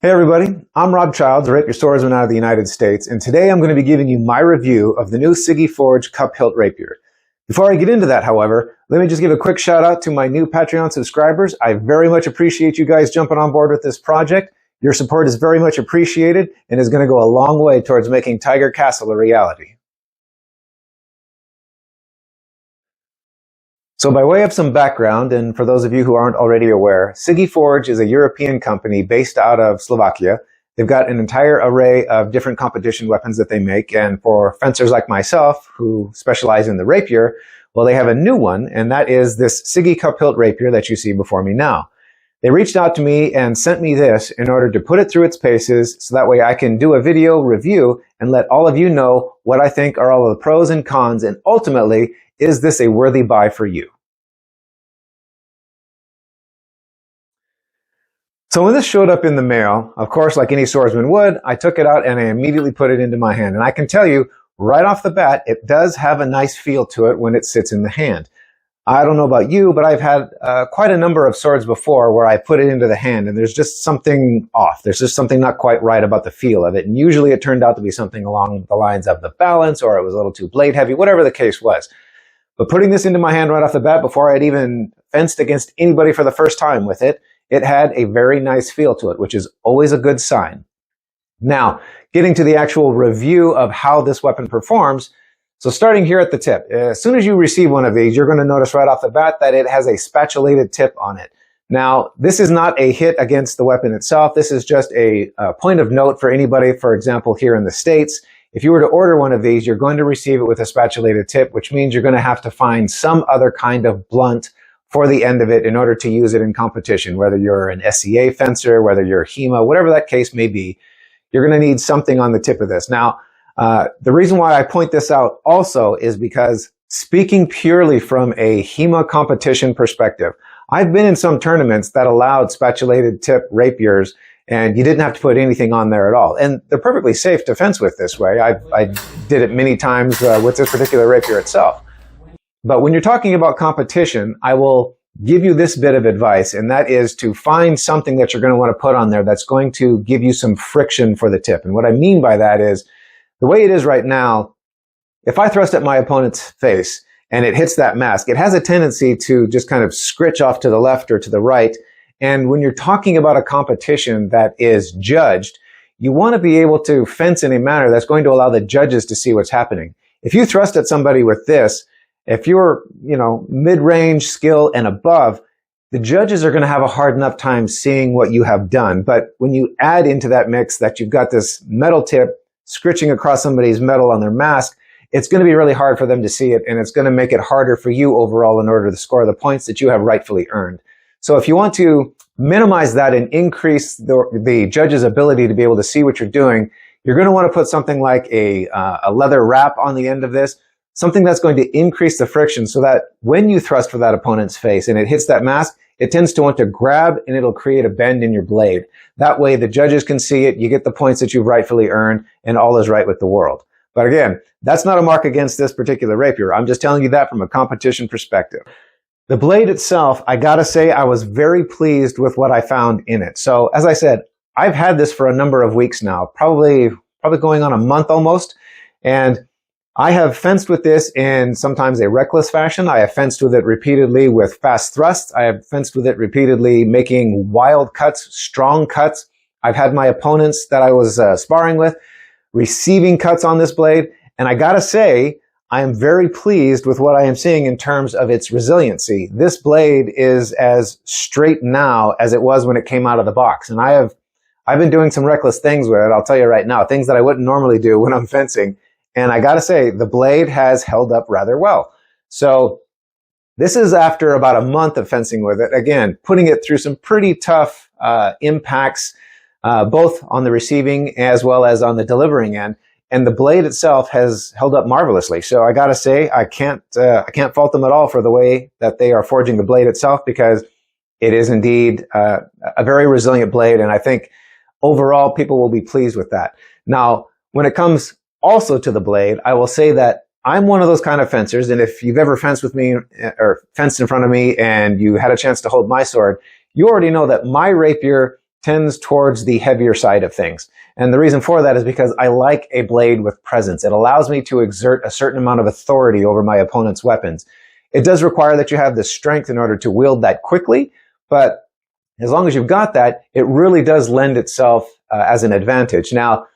Hey everybody, I'm Rob Childs, a Rapier swordsman out of the United States, and today I'm going to be giving you my review of the new SIGI Forge Cup Hilt Rapier. Before I get into that, however, let me just give a quick shout out to my new Patreon subscribers. I very much appreciate you guys jumping on board with this project. Your support is very much appreciated and is going to go a long way towards making Tiger Castle a reality. So by way of some background, and for those of you who aren't already aware, SIGI Forge is a European company based out of Slovakia. They've got an entire array of different competition weapons that they make, and for fencers like myself who specialize in the rapier, well, they have a new one, and that is this SIGI Cup Hilt Rapier that you see before me now. They reached out to me and sent me this in order to put it through its paces so that way I can do a video review and let all of you know what I think are all of the pros and cons, and ultimately, is this a worthy buy for you? So when this showed up in the mail, of course, like any swordsman would, I took it out and I immediately put it into my hand. And I can tell you, right off the bat, it does have a nice feel to it when it sits in the hand. I don't know about you, but I've had quite a number of swords before where I put it into the hand and there's just something off. There's just something not quite right about the feel of it. And usually it turned out to be something along the lines of the balance, or it was a little too blade heavy, whatever the case was. But putting this into my hand right off the bat before I'd even fenced against anybody for the first time with it, it had a very nice feel to it, which is always a good sign. Now, getting to the actual review of how this weapon performs, so starting here at the tip, as soon as you receive one of these, you're going to notice right off the bat that it has a spatulated tip on it. Now, this is not a hit against the weapon itself. This is just a point of note for anybody, for example, here in the States. If you were to order one of these, you're going to receive it with a spatulated tip, which means you're going to have to find some other kind of blunt for the end of it in order to use it in competition, whether you're an SEA fencer, whether you're HEMA, whatever that case may be, you're going to need something on the tip of this. Now, the reason why I point this out also is because speaking purely from a HEMA competition perspective, I've been in some tournaments that allowed spatulated tip rapiers and you didn't have to put anything on there at all. And they're perfectly safe to fence with this way. I did it many times with this particular rapier itself. But when you're talking about competition, I will give you this bit of advice, and that is to find something that you're going to want to put on there that's going to give you some friction for the tip. And what I mean by that is, the way it is right now, if I thrust at my opponent's face and it hits that mask, it has a tendency to just kind of scritch off to the left or to the right. And when you're talking about a competition that is judged, you want to be able to fence in a manner that's going to allow the judges to see what's happening. If you thrust at somebody with this, if you're, mid-range skill and above, the judges are going to have a hard enough time seeing what you have done. But when you add into that mix that you've got this metal tip scritching across somebody's metal on their mask, it's going to be really hard for them to see it, and it's going to make it harder for you overall in order to score the points that you have rightfully earned. So if you want to minimize that and increase the judge's ability to be able to see what you're doing, you're going to want to put something like a leather wrap on the end of this, something that's going to increase the friction so that when you thrust for that opponent's face and it hits that mask, it tends to want to grab and it'll create a bend in your blade. That way the judges can see it, you get the points that you've rightfully earned, and all is right with the world. But again, that's not a mark against this particular rapier. I'm just telling you that from a competition perspective. The blade itself, I gotta say, I was very pleased with what I found in it. So as I said, I've had this for a number of weeks now, probably going on a month almost, and I have fenced with this in sometimes a reckless fashion. I have fenced with it repeatedly with fast thrusts. I have fenced with it repeatedly making wild cuts, strong cuts. I've had my opponents that I was sparring with receiving cuts on this blade. And I gotta say, I am very pleased with what I am seeing in terms of its resiliency. This blade is as straight now as it was when it came out of the box. And I've been doing some reckless things with it, I'll tell you right now, things that I wouldn't normally do when I'm fencing. And I gotta say, the blade has held up rather well. So this is after about a month of fencing with it. Again, putting it through some pretty tough impacts, both on the receiving as well as on the delivering end. And the blade itself has held up marvelously. So I gotta say, I can't fault them at all for the way that they are forging the blade itself, because it is indeed a very resilient blade. And I think overall people will be pleased with that. Now, when it comes also to the blade, I will say that I'm one of those kind of fencers, and if you've ever fenced with me or fenced in front of me and you had a chance to hold my sword, you already know that my rapier tends towards the heavier side of things. And the reason for that is because I like a blade with presence. It allows me to exert a certain amount of authority over my opponent's weapons. It does require that you have the strength in order to wield that quickly, but as long as you've got that, it really does lend itself as an advantage. Now,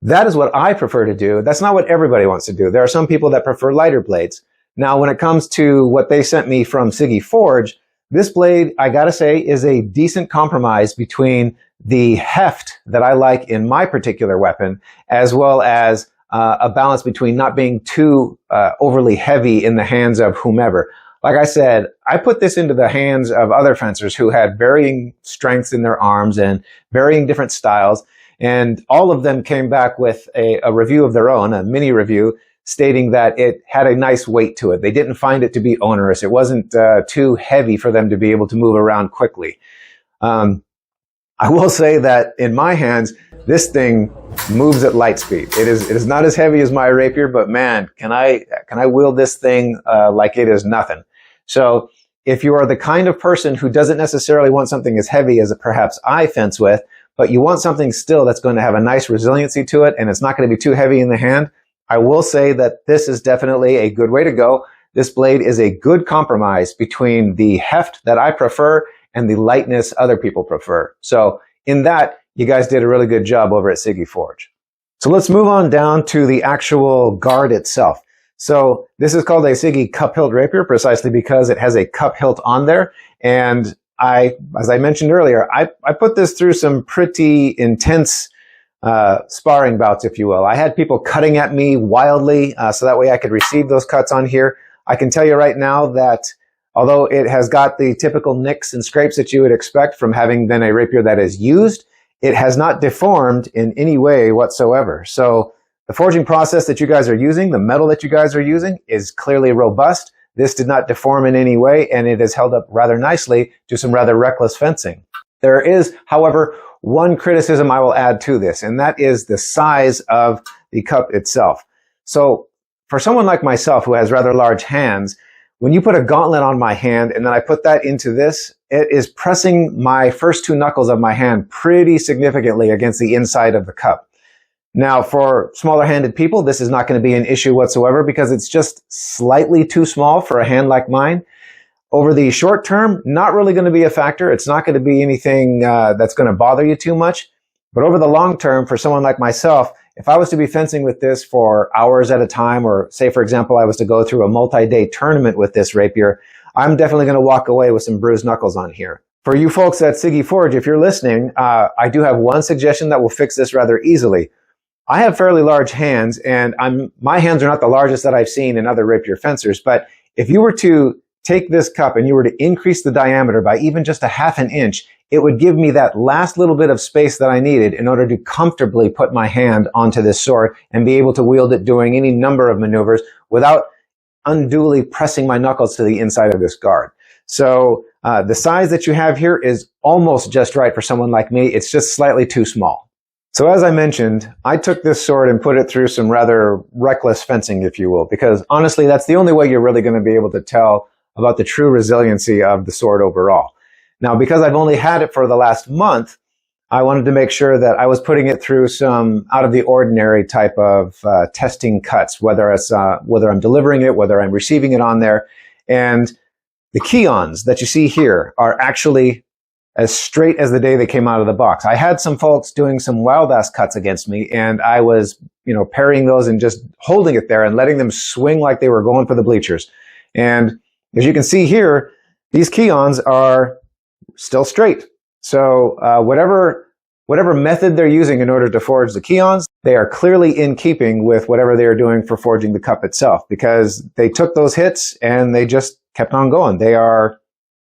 that is what I prefer to do. That's not what everybody wants to do. There are some people that prefer lighter blades. Now, when it comes to what they sent me from SIGI Forge, this blade, I gotta say, is a decent compromise between the heft that I like in my particular weapon, as well as a balance between not being too overly heavy in the hands of whomever. Like I said, I put this into the hands of other fencers who had varying strengths in their arms and varying different styles, and all of them came back with a review of their own, a mini review, stating that it had a nice weight to it. They didn't find it to be onerous. It wasn't too heavy for them to be able to move around quickly. I will say that in my hands, this thing moves at light speed. It is not as heavy as my rapier, but man, can I wield this thing like it is nothing. So if you are the kind of person who doesn't necessarily want something as heavy as perhaps I fence with, but you want something still that's going to have a nice resiliency to it and it's not going to be too heavy in the hand, I will say that this is definitely a good way to go. This blade is a good compromise between the heft that I prefer and the lightness other people prefer. So in that, you guys did a really good job over at SIGI Forge. So let's move on down to the actual guard itself. So this is called a SIGI cup hilt rapier precisely because it has a cup hilt on there. And as I mentioned earlier, I put this through some pretty intense sparring bouts, if you will. I had people cutting at me wildly, so that way I could receive those cuts on here. I can tell you right now that although it has got the typical nicks and scrapes that you would expect from having been a rapier that is used, it has not deformed in any way whatsoever. So the forging process that you guys are using, the metal that you guys are using, is clearly robust. This did not deform in any way, and it has held up rather nicely to some rather reckless fencing. There is, however, one criticism I will add to this, and that is the size of the cup itself. So for someone like myself who has rather large hands, when you put a gauntlet on my hand and then I put that into this, it is pressing my first two knuckles of my hand pretty significantly against the inside of the cup. Now, for smaller handed people, this is not going to be an issue whatsoever because it's just slightly too small for a hand like mine. Over the short term, not really going to be a factor. It's not going to be anything that's going to bother you too much. But over the long term, for someone like myself, if I was to be fencing with this for hours at a time, or say, for example, I was to go through a multi-day tournament with this rapier, I'm definitely going to walk away with some bruised knuckles on here. For you folks at SIGI Forge, if you're listening, I do have one suggestion that will fix this rather easily. I have fairly large hands, and my hands are not the largest that I've seen in other rapier fencers, but if you were to take this cup and you were to increase the diameter by even just a ½ an inch, it would give me that last little bit of space that I needed in order to comfortably put my hand onto this sword and be able to wield it doing any number of maneuvers without unduly pressing my knuckles to the inside of this guard. So the size that you have here is almost just right for someone like me. It's just slightly too small. So as I mentioned, I took this sword and put it through some rather reckless fencing, if you will, because honestly, that's the only way you're really going to be able to tell about the true resiliency of the sword overall. Now, because I've only had it for the last month, I wanted to make sure that I was putting it through some out of the ordinary type of testing cuts, whether I'm delivering it, whether I'm receiving it on there. And the keons that you see here are actually as straight as the day they came out of the box. I had some folks doing some wild ass cuts against me, and I was, parrying those and just holding it there and letting them swing like they were going for the bleachers. And as you can see here, these keons are still straight. So whatever method they're using in order to forge the keons, they are clearly in keeping with whatever they are doing for forging the cup itself, because they took those hits and they just kept on going. They are,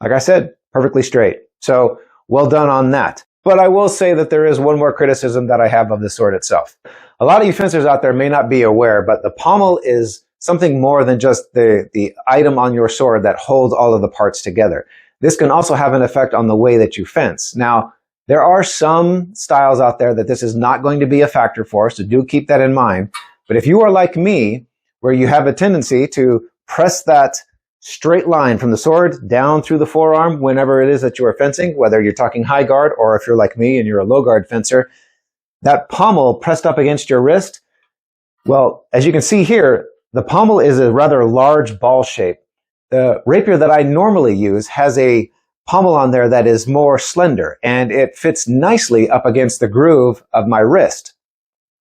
like I said, perfectly straight. So well done on that. But I will say that there is one more criticism that I have of the sword itself. A lot of you fencers out there may not be aware, but the pommel is something more than just the item on your sword that holds all of the parts together. This can also have an effect on the way that you fence. Now, there are some styles out there that this is not going to be a factor for, so do keep that in mind. But if you are like me, where you have a tendency to press that straight line from the sword down through the forearm whenever it is that you are fencing, whether you're talking high guard or if you're like me and you're a low guard fencer. That pommel pressed up against your wrist, well, as you can see here, the pommel is a rather large ball shape. The rapier that I normally use has a pommel on there that is more slender, and it fits nicely up against the groove of my wrist.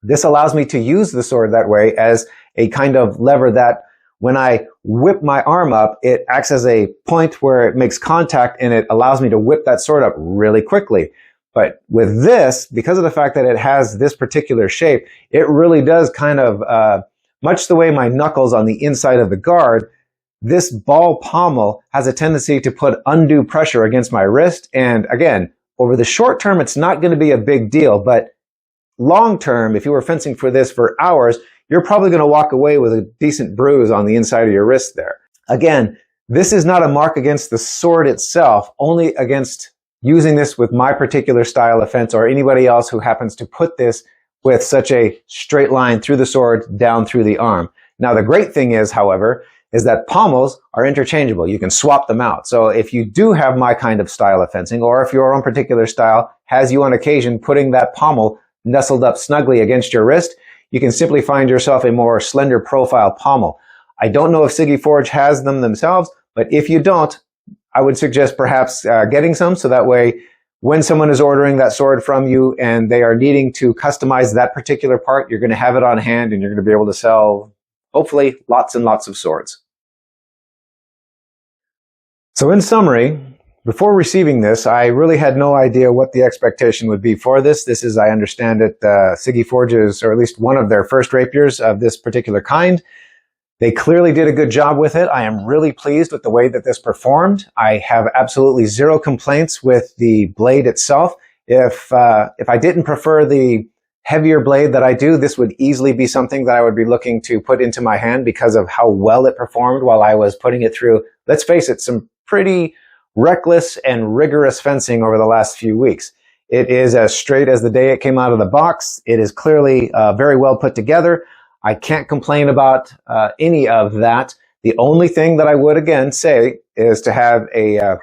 This allows me to use the sword that way as a kind of lever that when I whip my arm up, it acts as a point where it makes contact and it allows me to whip that sword up really quickly. But with this, because of the fact that it has this particular shape, it really does kind of, much the way my knuckles on the inside of the guard, this ball pommel has a tendency to put undue pressure against my wrist. And again, over the short term, it's not going to be a big deal, but long term, if you were fencing for this for hours, you're probably going to walk away with a decent bruise on the inside of your wrist there. Again, this is not a mark against the sword itself, only against using this with my particular style of fence or anybody else who happens to put this with such a straight line through the sword down through the arm. Now, the great thing is, however, is that pommels are interchangeable. You can swap them out. So if you do have my kind of style of fencing, or if your own particular style has you on occasion putting that pommel nestled up snugly against your wrist, you can simply find yourself a more slender profile pommel. I don't know if SIGI Forge has them themselves, but if you don't, I would suggest perhaps getting some so that way when someone is ordering that sword from you and they are needing to customize that particular part, you're going to have it on hand and you're going to be able to sell, hopefully, lots and lots of swords. So in summary, before receiving this, I really had no idea what the expectation would be for this. This is, I understand it, SIGI Forge's, or at least one of their first rapiers of this particular kind. They clearly did a good job with it. I am really pleased with the way that this performed. I have absolutely zero complaints with the blade itself. If I didn't prefer the heavier blade that I do, this would easily be something that I would be looking to put into my hand because of how well it performed while I was putting it through, let's face it, some pretty reckless and rigorous fencing over the last few weeks. It is as straight as the day it came out of the box. It is clearly very well put together. I can't complain about any of that. The only thing that I would again say is to have a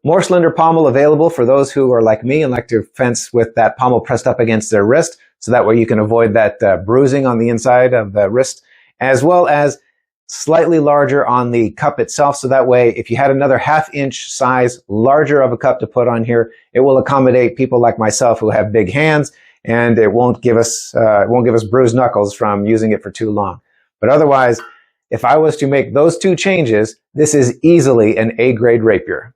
more slender pommel available for those who are like me and like to fence with that pommel pressed up against their wrist, so that way you can avoid that bruising on the inside of the wrist, as well as slightly larger on the cup itself, so that way if you had another half-inch size larger of a cup to put on here, it will accommodate people like myself who have big hands, and it won't give us bruised knuckles from using it for too long. But otherwise, if I was to make those two changes, this is easily an A-grade rapier.